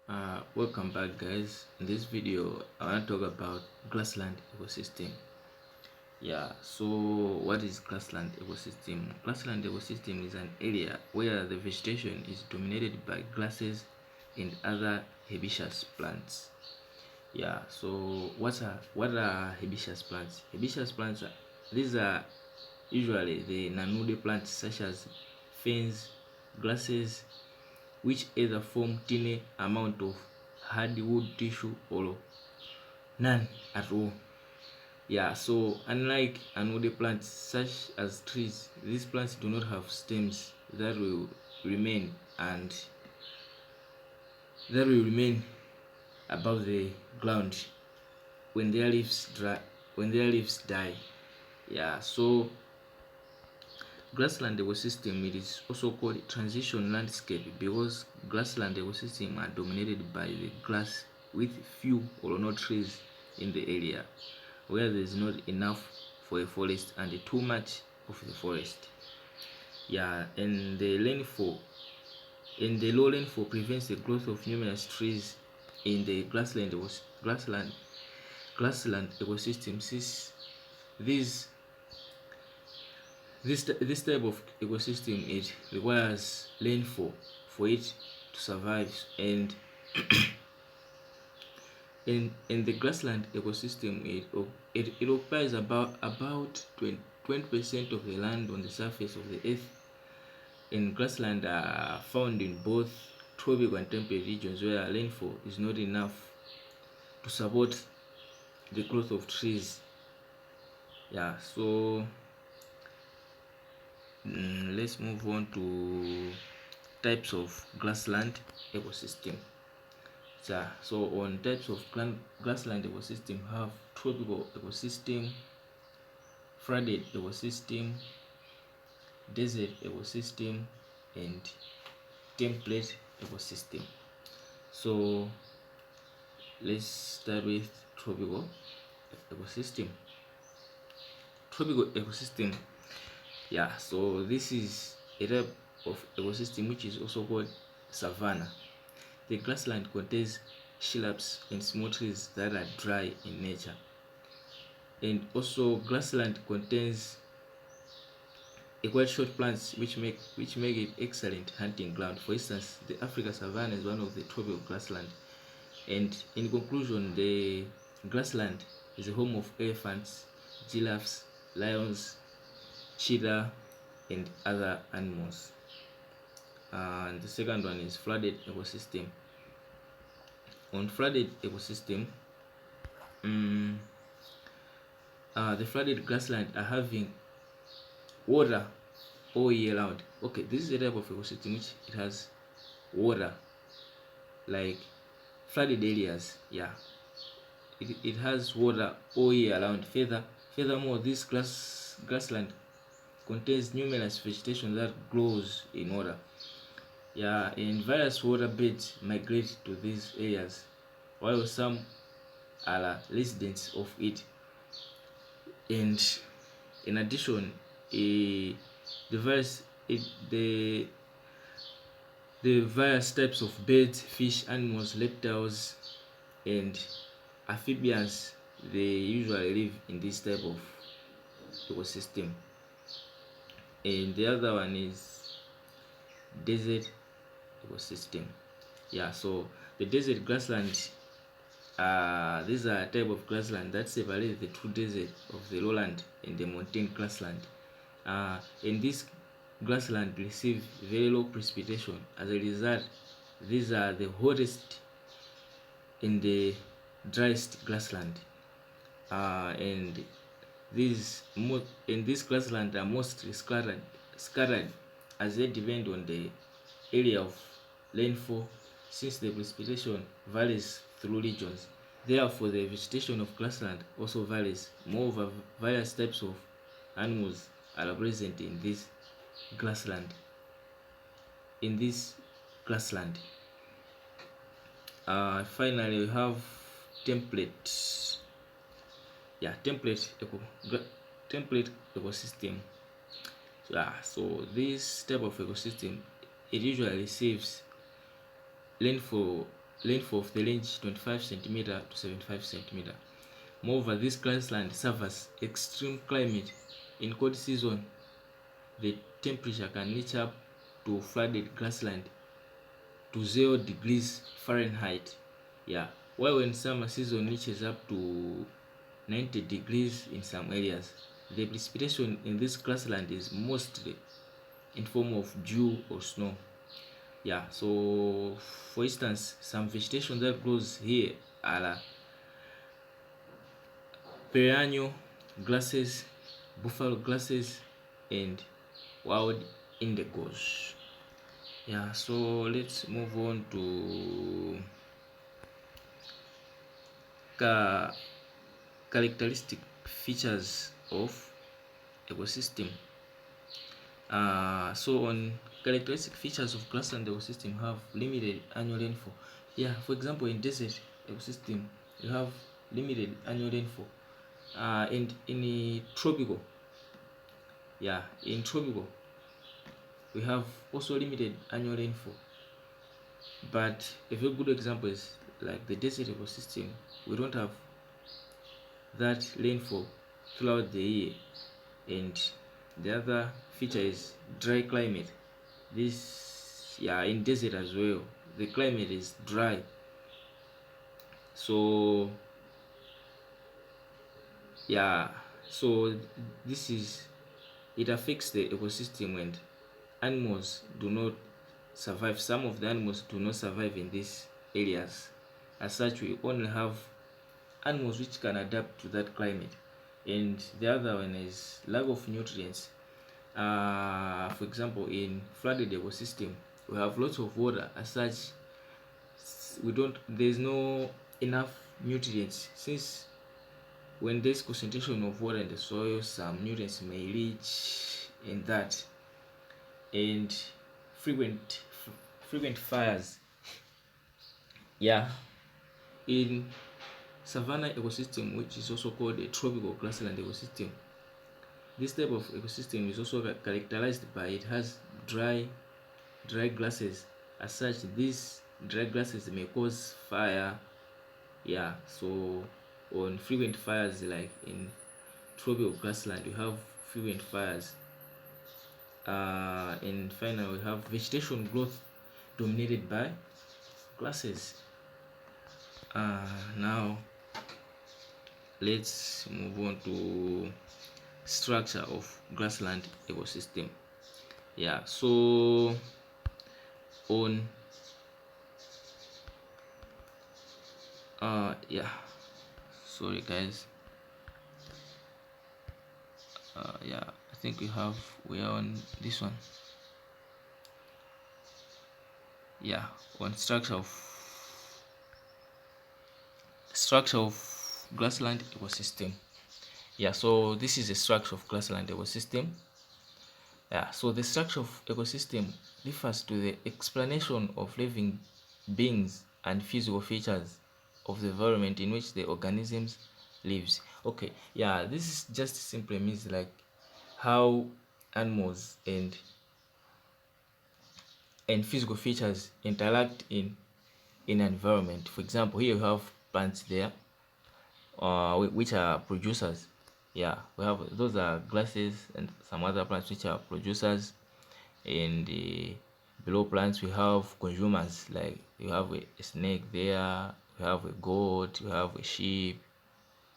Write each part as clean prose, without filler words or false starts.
Welcome back, guys. In this video I want to talk about grassland ecosystem. So what is grassland ecosystem? Grassland ecosystem is an area where the vegetation is dominated by grasses and other herbaceous plants. So what are herbaceous plants? Herbaceous plants these are usually the non-woody plants such as ferns, grasses, which either form tiny amount of hardwood tissue or none at all. So unlike unwoody plants such as trees, these plants do not have stems and that will remain above the ground when their leaves die. So grassland ecosystem, it is also called transition landscape because grassland ecosystem are dominated by the grass with few or no trees in the area, where there is not enough for a forest and too much of the forest. And the low rainfall prevents the growth of numerous trees in the grassland ecosystem. Since these this type of ecosystem, it requires rainfall for it to survive, and in the grassland ecosystem, it occupies about 20% of the land on the surface of the earth. And grassland are found in both tropical and temperate regions where rainfall is not enough to support the growth of trees. So let's move on to types of grassland ecosystem. So on types of grassland ecosystem, have tropical ecosystem, flooded ecosystem, desert ecosystem, and temperate ecosystem. So let's start with tropical ecosystem. Tropical ecosystem, so this is a type of ecosystem which is also called savanna. The grassland contains shrubs and small trees that are dry in nature. And also grassland contains quite short plants which make it excellent hunting ground. For instance, the Africa savanna is one of the tropical grassland. And in conclusion, the grassland is a home of elephants, giraffes, lions, cheetah, and other animals. And the second one is flooded ecosystem. On flooded ecosystem, the flooded grassland are having water all year round. Okay, this is a type of ecosystem which it has water, like flooded areas. It has water all year round. Furthermore, this grassland contains numerous vegetation that grows in water. And various water birds migrate to these areas, while some are residents of it. And in addition, the various types of birds, fish, animals, reptiles, and amphibians, they usually live in this type of ecosystem. And the other one is desert ecosystem. So the desert grassland, these are a type of grassland that separates the true desert of the lowland and the mountain grassland. And this grassland receive very low precipitation. As a result, these are the hottest in the driest grassland. And these grassland are mostly scattered as they depend on the area of rainfall, since the precipitation varies through regions. Therefore, the vegetation of grassland also varies. Moreover, various types of animals are present in this grassland. Finally, we have template. Template ecosystem. So this type of ecosystem, it usually receives rainfall length of the range 25 centimeter to 75 centimeter. Moreover, this grassland suffers extreme climate. In cold season, the temperature can reach up to flooded grassland to 0 degrees Fahrenheit. Yeah, while when summer season reaches up to 90 degrees in some areas. The precipitation in this grassland is mostly in form of dew or snow. Yeah, so for instance, some vegetation that grows here are perennial grasses, buffalo grasses, and wild indigos. Yeah, so let's move on to characteristic features of ecosystem. So on characteristic features of grassland ecosystem have limited annual rainfall. Yeah, for example, in desert ecosystem you have limited annual rainfall. And in a tropical, yeah, in tropical we have also limited annual rainfall. But a very good example is like the desert ecosystem. We don't have that rainfall throughout the year. And the other feature is dry climate. This, yeah, in desert as well, the climate is dry, so yeah, so this is, it affects the ecosystem, and animals do not survive. Some of the animals do not survive in these areas. As such, we only have animals which can adapt to that climate. And the other one is lack of nutrients. For example, in flooded ecosystem we have lots of water. As such, there's no enough nutrients, since when there's concentration of water in the soil, some nutrients may reach in that. And frequent fires. Yeah, in savanna ecosystem, which is also called a tropical grassland ecosystem, this type of ecosystem is also characterized by it has dry grasses. As such, these dry grasses may cause fire. Yeah, so on frequent fires, like in tropical grassland, we have frequent fires. And finally, we have vegetation growth dominated by grasses. Now let's move on to structure of grassland ecosystem. Yeah, so on yeah, sorry guys, yeah, I think we are on this one. Yeah, on structure of grassland ecosystem. Yeah, so this is the structure of grassland ecosystem. Yeah, so the structure of ecosystem refers to the explanation of living beings and physical features of the environment in which the organisms lives. Okay, yeah, this is just simply means like how animals and physical features interact in an environment. For example, here you have plants there, which are producers. Yeah, we have, those are grasses and some other plants which are producers. And below plants we have consumers, like you have a snake there, you have a goat, you have a sheep.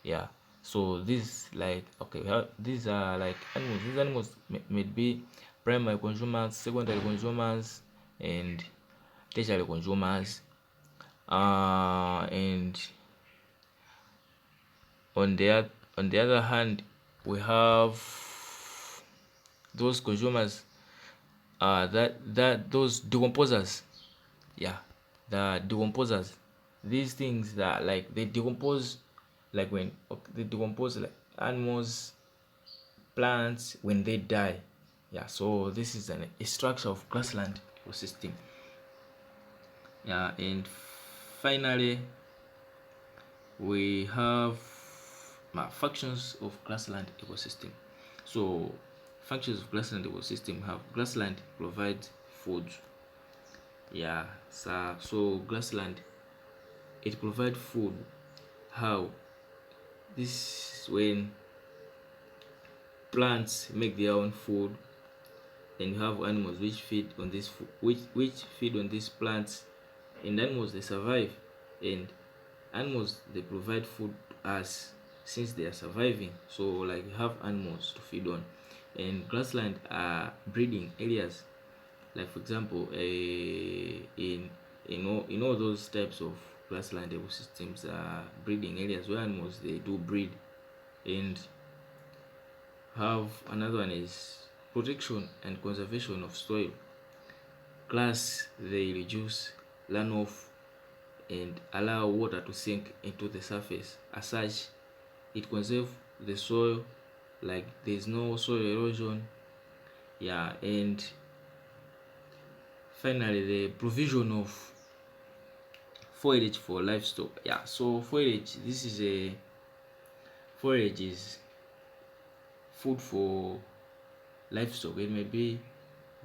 Yeah, so this, like, okay, these are like animals. These animals may be primary consumers, secondary consumers, and tertiary consumers. And on the other hand, we have those consumers, that those decomposers. Yeah, the decomposers. These things that, like, they decompose, like when, okay, they decompose like animals, plants when they die. Yeah, so this is a structure of grassland ecosystem. Yeah, and finally we have functions of grassland ecosystem. So functions of grassland ecosystem have: grassland provides food. Yeah, so grassland it provides food. How? This is when plants make their own food, and you have animals which feed on this food, which feed on these plants, and animals they survive, and animals they provide food to us since they are surviving. So like you have animals to feed on, and grassland are breeding areas. Like for example, in all those types of grassland ecosystems are breeding areas where animals they do breed. And have another one is protection and conservation of soil. Grass they reduce runoff and allow water to sink into the surface. As such, it conserves the soil, like there's no soil erosion. Yeah, and finally the provision of forage for livestock. Yeah, so forage, this is a forage is food for livestock. It may be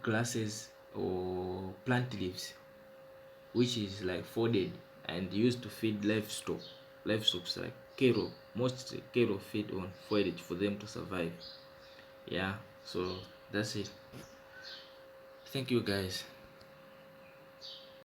grasses or plant leaves, which is like folded and used to feed livestock. Livestock like cattle. Most cattle feed on forage for them to survive. Yeah, so that's it. Thank you guys.